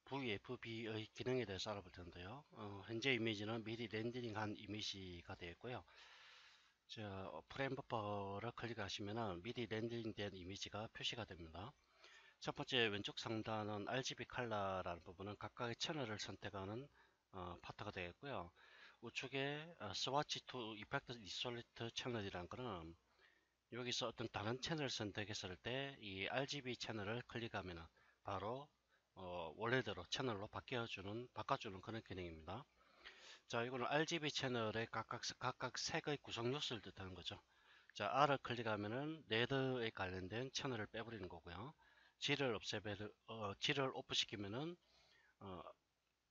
VFB의 기능에 대해서 알아볼 텐데요. 현재 이미지는 미리 렌더링한 이미지가 되어 있고요. 프레임 버퍼를 클릭하시면 미리 렌더링된 이미지가 표시가 됩니다. 첫 번째 왼쪽 상단은 RGB 컬러라는 부분은 각각의 채널을 선택하는 파트가 되겠고요. 우측에 스와치 투 이펙트 이솔레이트 채널이라는 것은 여기서 어떤 다른 채널을 선택했을 때 이 RGB 채널을 클릭하면 바로 원래대로 채널로 바꿔주는 그런 기능입니다. 자, 이거는 RGB 채널의 각각 색의 구성 요소를 뜻하는 거죠. 자, R을 클릭하면은 레드에 관련된 채널을 빼버리는 거고요. G를 오프 시키면은 어,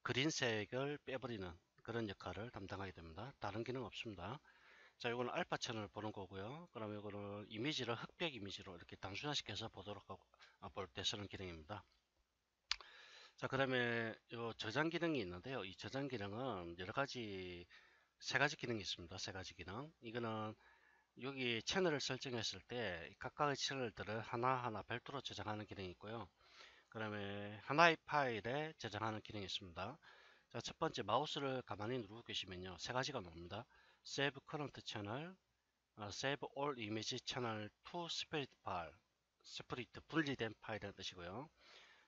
그린색을 빼버리는 그런 역할을 담당하게 됩니다. 다른 기능 없습니다. 자, 이거는 알파 채널을 보는 거고요. 그러면 이거는 이미지를 흑백 이미지로 이렇게 단순화시켜서 볼 때 쓰는 기능입니다. 자, 그 다음에 이 저장 기능이 있는데요. 이 저장 기능은 세 가지 기능이 있습니다. 세 가지 기능. 이거는 여기 채널을 설정했을 때 각각의 채널들을 하나하나 별도로 저장하는 기능이 있고요. 그 다음에 하나의 파일에 저장하는 기능이 있습니다. 자, 첫 번째 마우스를 가만히 누르고 계시면요. 세 가지가 나옵니다. Save Current Channel, Save All Image Channel to Separate File, Separate 분리된 파일이라는 뜻이고요.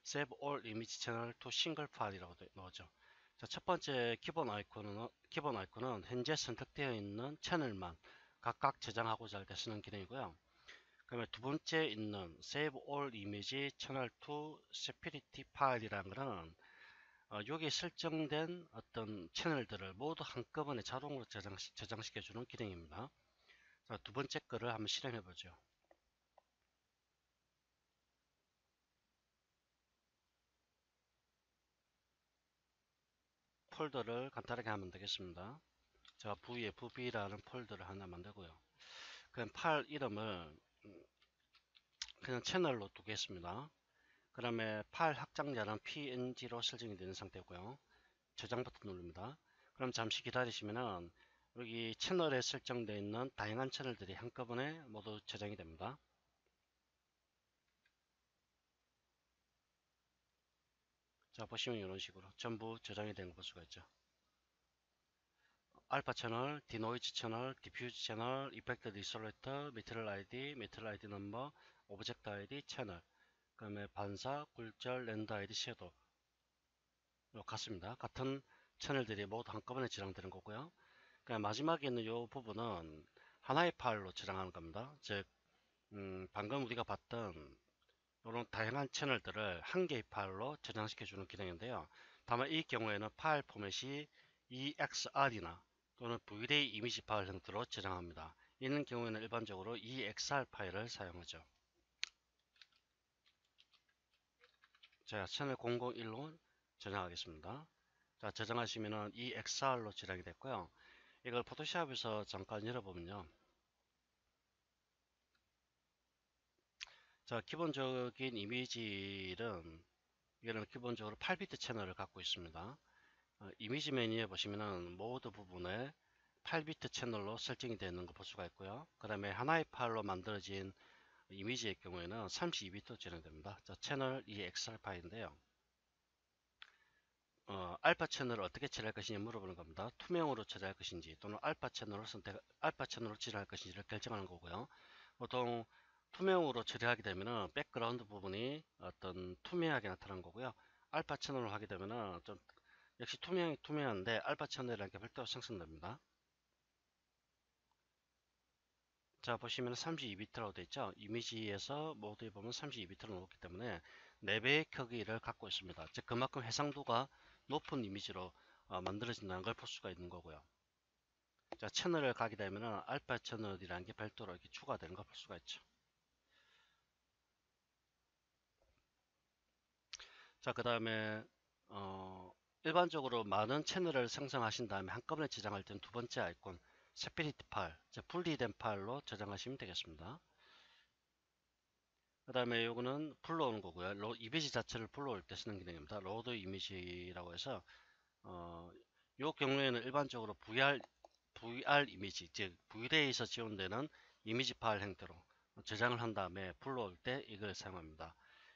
Save All Image Channel to Single File이라고 나오죠. 자, 첫 번째 기본 아이콘은 현재 선택되어 있는 채널만 각각 저장하고자 할 때 쓰는 기능이고요. 그러면 두 번째 있는 Save All Image Channel to Separate File이라는 것은 여기에 설정된 어떤 채널들을 모두 한꺼번에 자동으로 저장시켜주는 기능입니다. 자, 두 번째 거를 한번 실행해 보죠. 폴더를 간단하게 하면 되겠습니다. 자, VFB라는 폴더를 하나 만들고요. 그럼 파일 이름을 그냥 채널로 두겠습니다. 그 다음에 파일 확장자는 PNG로 설정이 되는 상태고요. 저장 버튼 누릅니다. 그럼 잠시 기다리시면은 여기 채널에 설정되어 있는 다양한 채널들이 한꺼번에 모두 저장이 됩니다. 자, 보시면 이런 식으로 전부 저장이 되는 걸 볼 수가 있죠. 알파 채널, 디노이즈 채널, 디퓨즈 채널, 이펙트 리솔레이터, 메탈 아이디 넘버, 오브젝트 아이디 채널, 그 다음에 반사, 굴절, 렌더 아이디 섀도우 같습니다. 같은 채널들이 모두 한꺼번에 저장되는 거고요. 그냥 마지막에 있는 이 부분은 하나의 파일로 저장하는 겁니다. 즉 방금 우리가 봤던 이런 다양한 채널들을 한 개의 파일로 저장시켜 주는 기능인데요. 다만 이 경우에는 파일 포맷이 EXR이나 또는 V-Ray 이미지 파일 형태로 저장합니다. 이런 경우에는 일반적으로 EXR 파일을 사용하죠. 자, 채널 001로 저장하겠습니다. 자, 저장하시면은 EXR로 저장이 됐고요. 이걸 포토샵에서 잠깐 열어보면요. 자, 기본적인 이미지는 이거는 기본적으로 8비트 채널을 갖고 있습니다. 이미지 메뉴에 보시면은 모드 부분에 8비트 채널로 설정이 되어 있는 거 볼 수가 있고요. 그 다음에 하나의 파일로 만들어진 이미지의 경우에는 32비트 진행됩니다. 자, 채널 이 XR 파일인데요. 알파 채널을 어떻게 처리할 것인지 물어보는 겁니다. 투명으로 처리할 것인지 또는 알파 채널로 처리할 것인지를 결정하는 거고요. 보통 투명으로 처리하게 되면은 백그라운드 부분이 어떤 투명하게 나타나는 거고요. 알파 채널로 하게 되면은 좀 역시 투명한데 알파 채널이라는 게 별도로 생성됩니다. 자, 보시면 32비트라고 되어 있죠. 이미지에서 모드에 보면 32비트로 나왔기 때문에 4배의 크기를 갖고 있습니다. 즉 그만큼 해상도가 높은 이미지로 만들어진다는 걸 볼 수가 있는 거고요. 자, 채널을 가게 되면 알파 채널이라는 게 별도로 이렇게 추가되는 걸 볼 수가 있죠. 자, 그 다음에 일반적으로 많은 채널을 생성하신 다음에 한꺼번에 저장할 때는 두 번째 아이콘 세피리트 파일, 즉 분리된 파일로 저장하시면 되겠습니다. 그 다음에 요거는 불러오는 거고요. 이미지 자체를 불러올 때 쓰는 기능입니다. 로드 이미지라고 해서 요 경우에는 일반적으로 VR 이미지, 즉 V-Ray에서 지원되는 이미지 파일 형태로 저장을 한 다음에 불러올 때 이걸 사용합니다.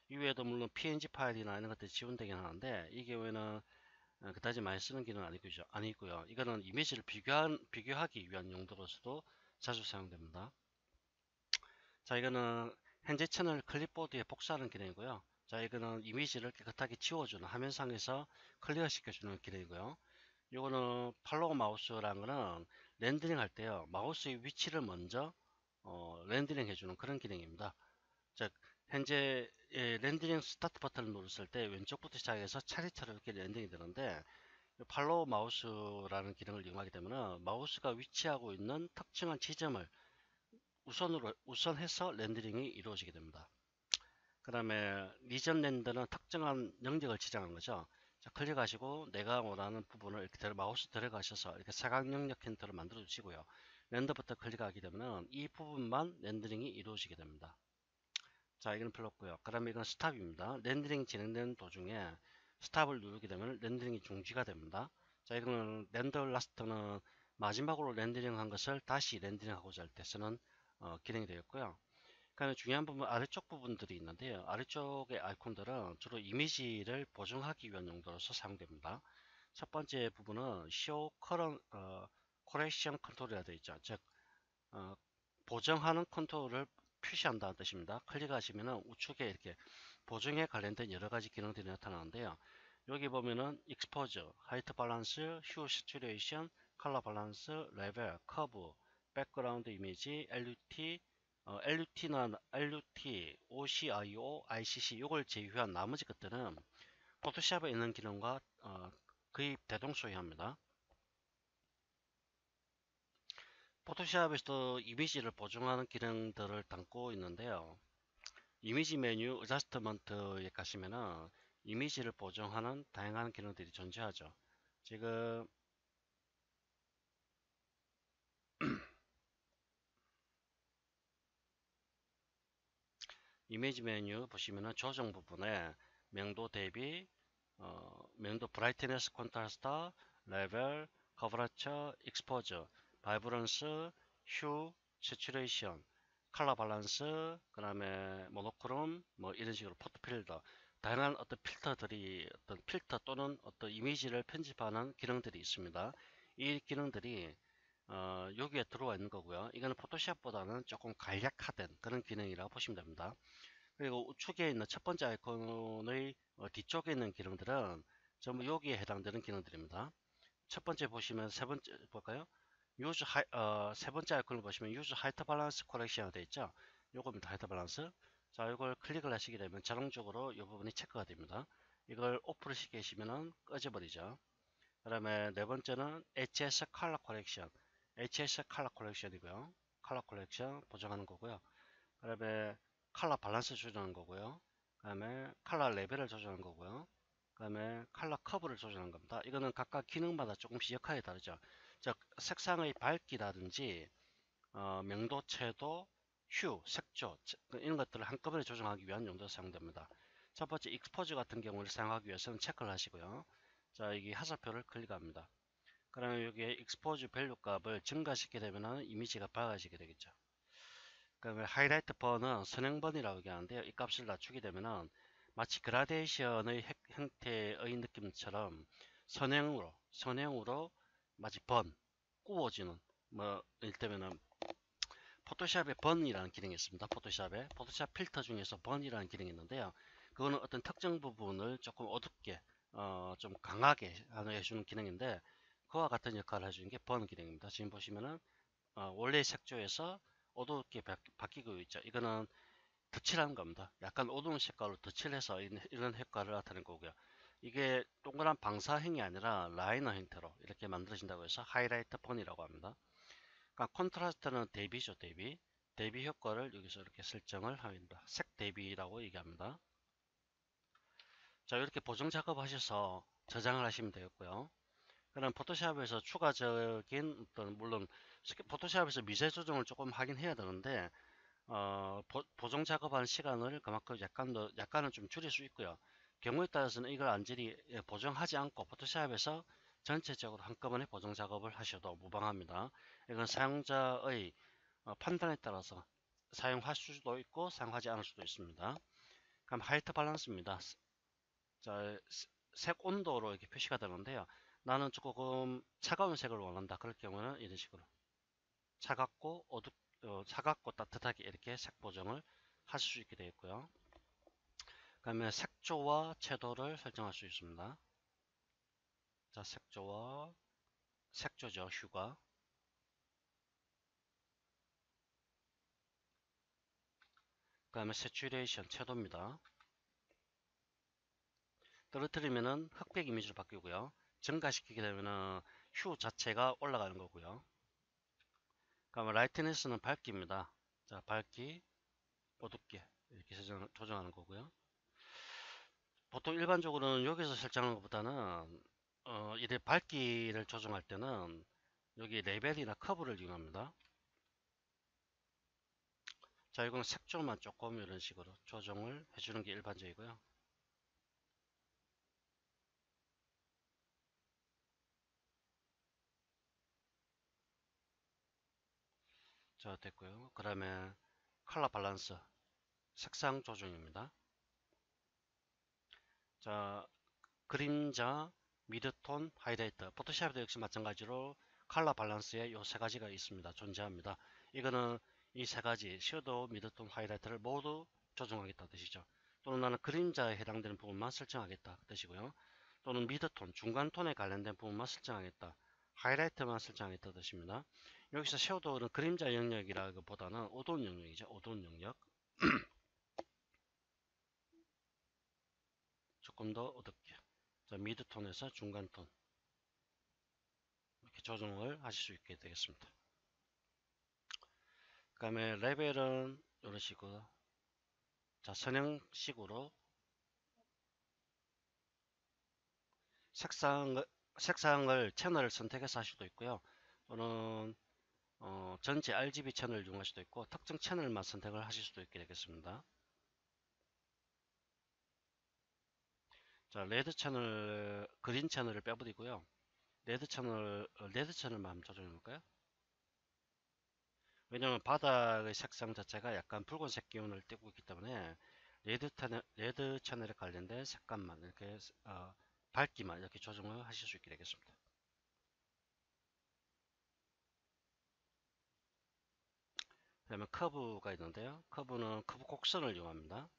이외에도 물론 png 파일이나 이런 것들이 지원되긴 하는데 이 경우에는 그다지 많이 쓰는 기능은 아니고요. 이거는 이미지를 비교하기 위한 용도로서도 자주 사용됩니다. 자, 이거는 현재 채널 클립보드에 복사하는 기능이고요. 자, 이거는 이미지를 깨끗하게 지워주는 화면상에서 클리어 시켜주는 기능이고요. 이거는 팔로우 마우스라는 거는 렌더링 할 때요, 마우스의 위치를 먼저 렌더링 해주는 그런 기능입니다. 즉, 현재 렌더링 스타트 버튼을 누르실 때 왼쪽부터 시작해서 차례차례 이렇게 렌더링이 되는데, 팔로우 마우스라는 기능을 이용하게 되면 마우스가 위치하고 있는 특정한 지점을 우선해서 렌더링이 이루어지게 됩니다. 그 다음에 리전 렌더는 특정한 영역을 지정한 거죠. 자, 클릭하시고 내가 원하는 부분을 이렇게 마우스 들어가셔서 이렇게 사각 영역 힌트를 만들어 주시고요. 렌더 버튼 클릭하게 되면 이 부분만 렌더링이 이루어지게 됩니다. 자, 이건 필요 없고요. 그 다음에 이건 스탑입니다. 렌더링 진행되는 도중에 스탑을 누르게 되면 렌더링이 중지가 됩니다. 자, 이거는 렌더 라스트는 마지막으로 렌더링 한 것을 다시 렌더링 하고자 할 때 쓰는 기능이 되었고요. 그 다음에 중요한 부분 아래쪽 부분들이 있는데요. 아래쪽의 아이콘들은 주로 이미지를 보정하기 위한 용도로서 사용됩니다. 첫 번째 부분은 Show Correction Control이라 되어 있죠. 즉 어, 보정하는 컨트롤을 표시한다는 뜻입니다. 클릭하시면 우측에 이렇게 보정에 관련된 여러 가지 기능들이 나타나는데요. 여기 보면은 익스포저, 하이트 밸런스, 휴 시츄레이션, 컬러 밸런스, 레벨, 커브, 백그라운드 이미지, LUT, LUT, OCIO, ICC 요걸 제외한 나머지 것들은 포토샵에 있는 기능과 거의 대동소이합니다. 포토샵에서도 이미지를 보정하는 기능들을 담고 있는데요. 이미지 메뉴 어저스트먼트에 가시면은 이미지를 보정하는 다양한 기능들이 존재하죠. 지금 이미지 메뉴 보시면은 조정 부분에 명도 대비, 명도 브라이트니스 콘트라스트, 레벨, 커버처, 익스포저, 바이브런스, 휴, 세츄레이션, 컬러 밸런스, 그 다음에 모노크롬, 뭐 이런 식으로 포토필터, 다양한 어떤 필터들이 어떤 필터 또는 어떤 이미지를 편집하는 기능들이 있습니다. 이 기능들이 여기에 들어와 있는 거고요. 이거는 포토샵보다는 조금 간략화된 그런 기능이라고 보시면 됩니다. 그리고 우측에 있는 첫 번째 아이콘의 뒤쪽에 있는 기능들은 전부 여기에 해당되는 기능들입니다. 첫 번째 보시면 세 번째 볼까요? 세 번째 아이콘을 보시면 유즈 하이트 밸런스 콜렉션 되어 있죠. 요겁니다. 하이트 밸런스. 자, 이걸 클릭을 하시게 되면 자동적으로 이 부분이 체크가 됩니다. 이걸 오프를 시키시면 꺼져버리죠. 그 다음에 네 번째는 HS 컬러 콜렉션. HS 컬러 콜렉션이고요. 컬러 콜렉션 보정하는 거고요. 그 다음에 컬러 밸런스 조정하는 거고요. 그 다음에 컬러 레벨을 조정하는 거고요. 그 다음에 컬러 커브를 조정하는 겁니다. 이거는 각각 기능마다 조금씩 역할이 다르죠. 즉 색상의 밝기라든지 명도, 채도, 휴, 색조 이런 것들을 한꺼번에 조정하기 위한 용도로 사용됩니다. 첫 번째 익스포즈 같은 경우를 사용하기 위해서는 체크를 하시고요. 자, 여기 하사표를 클릭합니다. 그러면 여기에 익스포즈 밸류 값을 증가시키게 되면 이미지가 밝아지게 되겠죠. 그다음에 하이라이트 번은 선행번이라고 얘기하는데요. 이 값을 낮추게 되면은 마치 그라데이션의 형태의 느낌처럼 선행으로 마치 꾸어지는 뭐 이를테면은 포토샵에 번이라는 기능이 있습니다. 포토샵 필터 중에서 번이라는 기능이 있는데요. 그거는 어떤 특정 부분을 조금 어둡게 좀 강하게 해주는 기능인데 그와 같은 역할을 해주는 게 번 기능입니다. 지금 보시면은 원래 색조에서 어둡게 바뀌고 있죠. 이거는 덧칠하는 겁니다. 약간 어두운 색깔로 덧칠해서 이런 효과를 나타낸 거고요. 이게 동그란 방사형이 아니라 라이너 형태로 이렇게 만들어진다고 해서 하이라이트 폰이라고 합니다. 그러니까 콘트라스트는 대비죠, 대비. 대비 효과를 여기서 이렇게 설정을 합니다. 색 대비라고 얘기합니다. 자, 이렇게 보정 작업하셔서 저장을 하시면 되겠고요. 그럼 포토샵에서 추가적인 어떤 물론 포토샵에서 미세 조정을 조금 하긴 해야 되는데 보정 작업하는 시간을 그만큼 약간은 좀 줄일 수 있고요. 경우에 따라서는 이걸 완전히 보정하지 않고 포토샵에서 전체적으로 한꺼번에 보정 작업을 하셔도 무방합니다. 이건 사용자의 판단에 따라서 사용할 수도 있고 사용하지 않을 수도 있습니다. 그럼 하이트 밸런스입니다. 자, 색 온도로 이렇게 표시가 되는데요. 나는 조금 차가운 색을 원한다. 그럴 경우는 이런 식으로 차갑고 차갑고 따뜻하게 이렇게 색 보정을 하실 수 있게 되겠고요. 그러면 색조와 채도를 설정할 수 있습니다. 자, 색조죠. 휴가. 그 다음에 새츄레이션 채도입니다. 떨어뜨리면은 흑백 이미지로 바뀌고요. 증가시키게 되면은 휴 자체가 올라가는 거고요. 그러면 라이트니스는 밝기입니다. 자, 밝기, 어둡게 이렇게 조정하는 거고요. 보통 일반적으로는 여기서 설정하는 것보다는 이래 밝기를 조정할 때는 여기 레벨이나 커브를 이용합니다. 자, 이거는 색조만 조금 이런 식으로 조정을 해주는 게 일반적이고요. 자, 됐고요. 그 다음에 컬러 밸런스, 색상 조정입니다. 자, 그림자, 미드톤, 하이라이터. 포토샵도 역시 마찬가지로 컬러 밸런스에 이 세 가지가 있습니다. 존재합니다. 이거는 이 세 가지, 섀도우, 미드톤, 하이라이터를 모두 조정하겠다 뜻이죠. 또는 나는 그림자에 해당되는 부분만 설정하겠다 뜻이고요. 또는 미드톤, 중간 톤에 관련된 부분만 설정하겠다. 하이라이터만 설정하겠다 뜻입니다. 여기서 섀도우는 그림자 영역이라기보다는 어두운 영역이죠. 어두운 영역. 조금 더 어둡게. 자, 미드톤에서 중간톤. 이렇게 조정을 하실 수 있게 되겠습니다. 그 다음에 레벨은 이런 식으로 자 선형식으로 색상을 채널을 선택해서 할 수도 있고요. 또는 전체 RGB 채널을 이용할 수도 있고 특정 채널만 선택을 하실 수도 있게 되겠습니다. 자 레드 채널, 그린 채널을 빼버리고요. 레드 채널만 한번 조정해 볼까요? 왜냐하면 바닥의 색상 자체가 약간 붉은색 기운을 띠고 있기 때문에 레드 채널에 관련된 색감만 이렇게 밝기만 이렇게 조정을 하실 수 있게 되겠습니다. 그 다음에 커브가 있는데요. 커브는 커브 곡선을 이용합니다.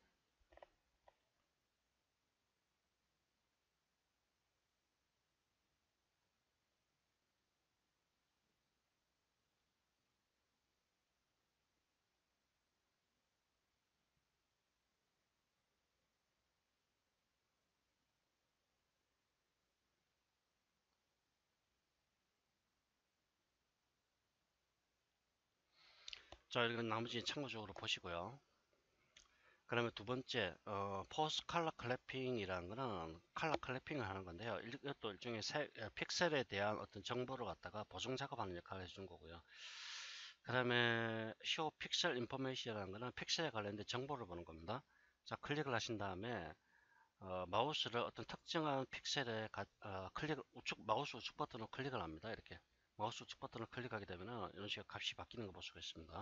자, 이건 나머지 참고적으로 보시고요. 그러면 두 번째, 포스트 컬러 클래핑이라는 거는 컬러 클래핑을 하는 건데요. 이것도 일종의 픽셀에 대한 어떤 정보를 갖다가 보정 작업하는 역할을 해주는 거고요. 그 다음에 show pixel information이라는 거는 픽셀에 관련된 정보를 보는 겁니다. 자, 클릭을 하신 다음에 마우스를 어떤 특정한 픽셀에 마우스 우측 버튼을 클릭을 합니다. 이렇게 마우스 우측 버튼을 클릭하게 되면 이런 식으로 값이 바뀌는 거 볼 수가 있습니다.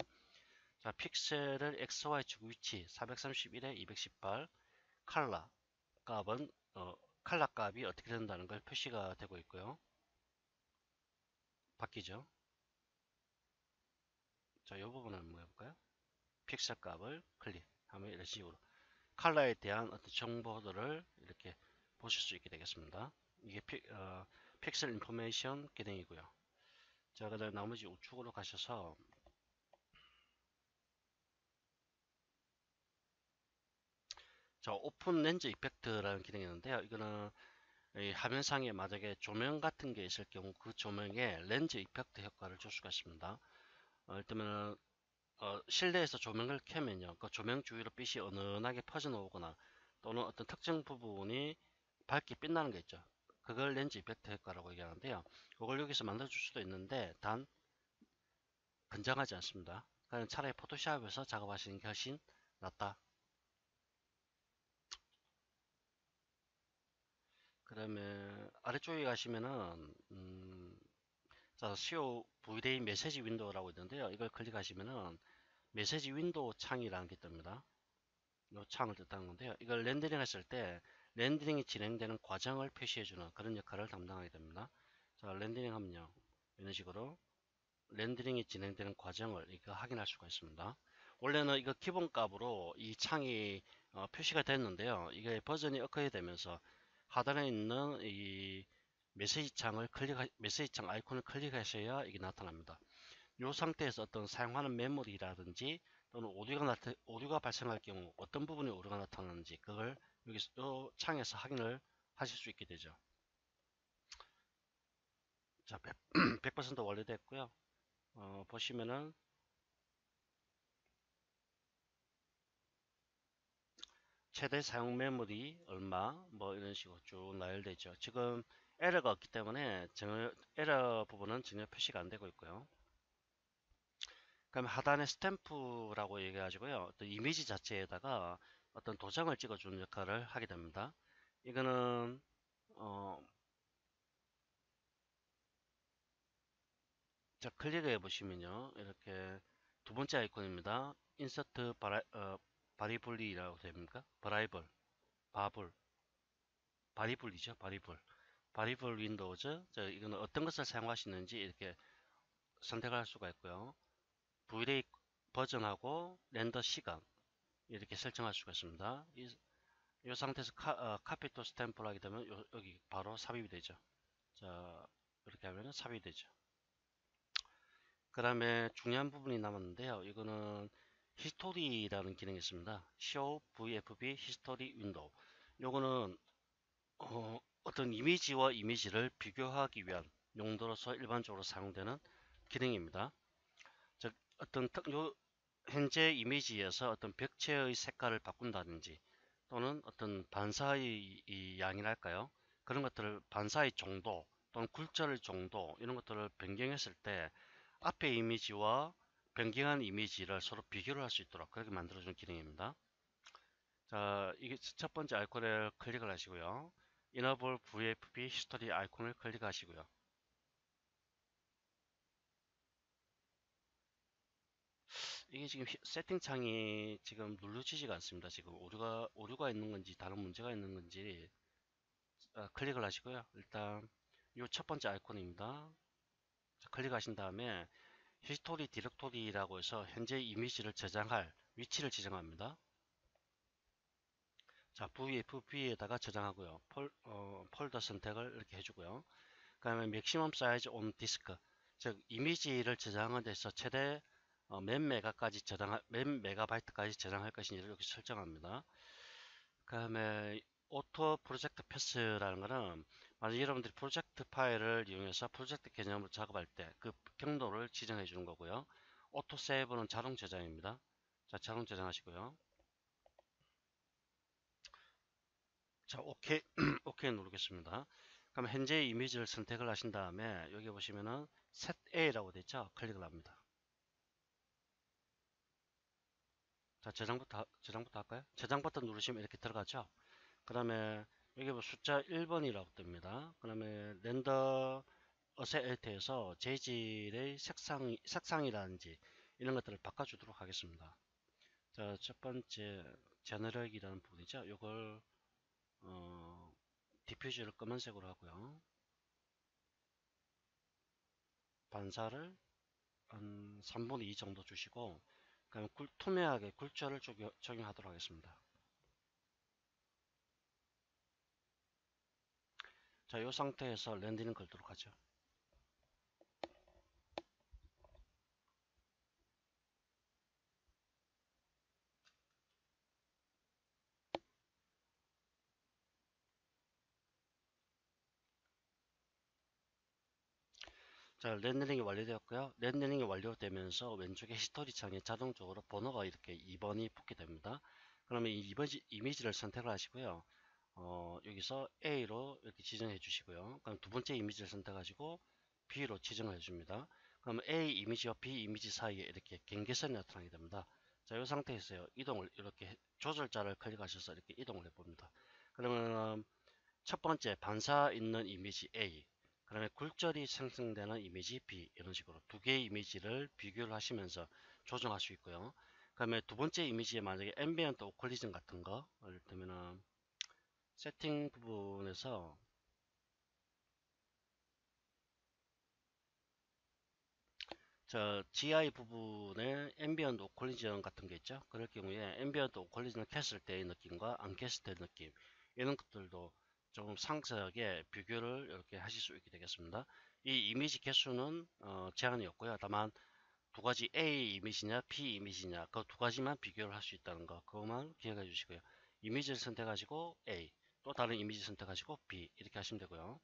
자, 픽셀을 XY축 위치 431에 218 칼라 값은 칼라 값이 어떻게 된다는 걸 표시가 되고 있고요. 바뀌죠. 자, 이 부분을 한번 해볼까요? 픽셀 값을 클릭하면 이런 식으로 칼라에 대한 어떤 정보들을 이렇게 보실 수 있게 되겠습니다. 이게 픽셀 인포메이션 기능이고요. 자, 그다음 나머지 우측으로 가셔서 자, 오픈 렌즈 이펙트라는 기능이 있는데요. 이거는 이 화면상에 만약에 조명 같은 게 있을 경우 그 조명에 렌즈 이펙트 효과를 줄 수가 있습니다. 예를 들면 실내에서 조명을 켜면요, 그 조명 주위로 빛이 은은하게 퍼져 나오거나 또는 어떤 특정 부분이 밝게 빛나는 게 있죠. 그걸 렌즈 이펙트 효과라고 얘기하는데요. 그걸 여기서 만들어줄 수도 있는데 단 건장하지 않습니다. 그냥 차라리 포토샵에서 작업하시는 게 훨씬 낫다. 그다음에 아래쪽에 가시면은 자, SEO VDA 메시지 윈도우라고 있는데요. 이걸 클릭하시면은 메시지 윈도우 창이라는 게 뜹니다. 요 창을 뜻하는 건데요. 이걸 렌더링 했을 때 렌더링이 진행되는 과정을 표시해주는 그런 역할을 담당하게 됩니다. 자, 렌더링 하면요. 이런 식으로 렌더링이 진행되는 과정을 이거 확인할 수가 있습니다. 원래는 이거 기본값으로 이 창이 표시가 됐는데요. 이게 버전이 업그레이드 되면서 하단에 있는 이 메시지 창 아이콘을 클릭하셔야 이게 나타납니다. 이 상태에서 어떤 사용하는 메모리라든지 또는 오류가 발생할 경우 어떤 부분에 오류가 나타나는지 그걸 여기서 이 창에서 확인을 하실 수 있게 되죠. 자, 100% 완료됐고요. 보시면은 최대 사용 메모리 얼마 뭐 이런 식으로 쭉 나열되죠. 지금 에러가 없기 때문에 에러 부분은 전혀 표시가 안 되고 있고요. 그럼 하단에 스탬프라고 얘기해가지고요. 어떤 이미지 자체에다가 어떤 도장을 찍어주는 역할을 하게 됩니다. 이거는 자, 클릭해 보시면요. 이렇게 두 번째 아이콘입니다. 인서트 바리블리라고 됩니까? 버라이벌, 바블, 바리블이죠. 바리블 윈도우즈. 이거는 어떤 것을 사용하시는지 이렇게 선택할 수가 있고요. 브이레이 버전하고 렌더 시간 이렇게 설정할 수가 있습니다. 이 상태에서 카피 투 스탬프를 하게 되면 여기 바로 삽입이 되죠. 자, 이렇게 하면 삽입이 되죠. 그 다음에 중요한 부분이 남았는데요. 이거는 히스토리라는 기능이 있습니다. Show VFB History Window. 요거는 어떤 이미지와 이미지를 비교하기 위한 용도로서 일반적으로 사용되는 기능입니다. 즉 어떤 현재 이미지에서 어떤 벽체의 색깔을 바꾼다든지 또는 어떤 반사의 이 양이랄까요? 그런 것들을 반사의 정도 또는 굴절 정도 이런 것들을 변경했을 때 앞의 이미지와 변경한 이미지를 서로 비교를 할 수 있도록 그렇게 만들어준 기능입니다. 자, 이게 첫 번째 아이콘을 클릭을 하시고요. Enable VFB History 아이콘을 클릭하시고요. 이게 지금 세팅창이 지금 눌러지지가 않습니다. 지금 오류가 있는 건지 다른 문제가 있는 건지 클릭을 하시고요. 일단 이 첫 번째 아이콘입니다. 자, 클릭하신 다음에 히스토리 디렉토리라고 해서 현재 이미지를 저장할 위치를 지정합니다. 자, VFB에다가 저장하고요. 폴더 선택을 이렇게 해주고요. 그 다음에 맥시멈 사이즈 온 디스크, 즉 이미지를 저장하는 데서 최대 몇 메가바이트까지 저장할 것인지를 이렇게 설정합니다. 그 다음에 오토 프로젝트 패스라는 거는 만약 여러분들이 프로젝트 파일을 이용해서 프로젝트 개념을 작업할 때 그 경로를 지정해 주는 거고요. 오토 세이브는 자동 저장입니다. 자, 자동 저장하시고요. 자, 오케이, 오케이 누르겠습니다. 그럼 현재 이미지를 선택을 하신 다음에 여기 보시면은 Set A라고 되어 있죠? 클릭을 합니다. 자, 저장부터 할까요? 저장 버튼 누르시면 이렇게 들어가죠? 그 다음에 여기 뭐 숫자 1번이라고 뜹니다. 그 다음에 렌더 어셋에서 재질의 색상이라든지 이런 것들을 바꿔주도록 하겠습니다. 자, 첫 번째 제너럴이라는 부분이죠. 이걸 디퓨즈를 검은색으로 하고요. 반사를 한 3분의 2 정도 주시고 그다음에 투명하게 굴절을 적용하도록 하겠습니다. 자, 이 상태에서 렌더링 걸도록 하죠. 자, 렌더링이 완료되었고요. 렌더링이 완료되면서 왼쪽에 히스토리 창에 자동적으로 번호가 이렇게 2번이 붙게 됩니다. 그러면 이 이미지를 선택을 하시고요. 여기서 A로 이렇게 지정해 주시고요. 그럼 두 번째 이미지를 선택하시고 B로 지정해 줍니다. 그럼 A 이미지와 B 이미지 사이에 이렇게 경계선이 나타나게 됩니다. 자, 이 상태에서요. 이동을 이렇게 조절자를 클릭하셔서 이렇게 이동을 해 봅니다. 그러면 첫 번째 반사 있는 이미지 A, 그 다음에 굴절이 생성되는 이미지 B, 이런 식으로 두 개의 이미지를 비교를 하시면서 조정할 수 있고요. 그다음에 두 번째 이미지에 만약에 앰비언트 오컬리전 같은 거, 예를 들면은 세팅 부분에서 저 GI 부분에 앰비언트 오컬리전 같은 게 있죠. 그럴 경우에 앰비언트 오컬리전을 켰을 때의 느낌과 안 켰을 때의 느낌, 이런 것들도 좀 상세하게 비교를 이렇게 하실 수 있게 되겠습니다. 이 이미지 개수는 제한이 없고요. 다만 두 가지 A 이미지냐 B 이미지냐 그 두 가지만 비교를 할 수 있다는 거, 그것만 기억해 주시고요. 이미지를 선택하시고 A, 또 다른 이미지 선택하시고 B, 이렇게 하시면 되고요.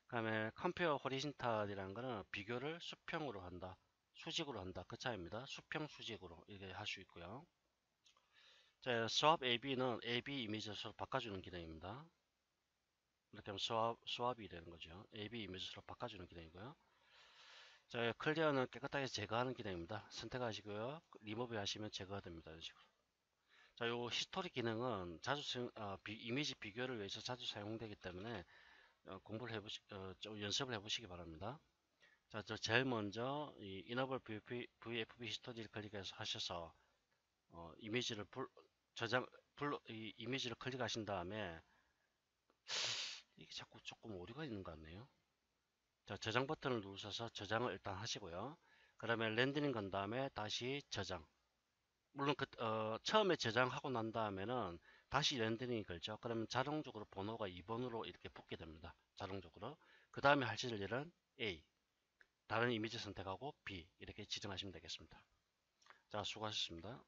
그 다음에 컴페어 호리진탈이라는 거는 비교를 수평으로 한다, 수직으로 한다, 그 차이입니다. 수평 수직으로 이렇게 할 수 있고요. 자, swap AB는 AB 이미지를 서로 바꿔주는 기능입니다. 이렇게 하면 swap이 되는 거죠. AB 이미지 서로 바꿔주는 기능이고요. 자, 클리어는 깨끗하게 제거하는 기능입니다. 선택하시고요. 리무브 하시면 제거가 됩니다. 이런 식으로. 자, 요 히스토리 기능은 이미지 비교를 위해서 자주 사용되기 때문에 좀 연습을 해보시기 바랍니다. 자, 저 제일 먼저 이 Enable VFB 히스토리를 클릭해서 하셔서 이미지를 이 이미지를 클릭하신 다음에 이게 자꾸 조금 오류가 있는 것 같네요. 자, 저장 버튼을 누르셔서 저장을 일단 하시고요. 그러면 렌더링 간 다음에 다시 저장. 물론 처음에 저장하고 난 다음에는 다시 렌더링이 걸죠. 그러면 자동적으로 번호가 2번으로 이렇게 붙게 됩니다. 자동적으로. 그 다음에 하실 일은 A, 다른 이미지 선택하고 B 이렇게 지정하시면 되겠습니다. 자, 수고하셨습니다.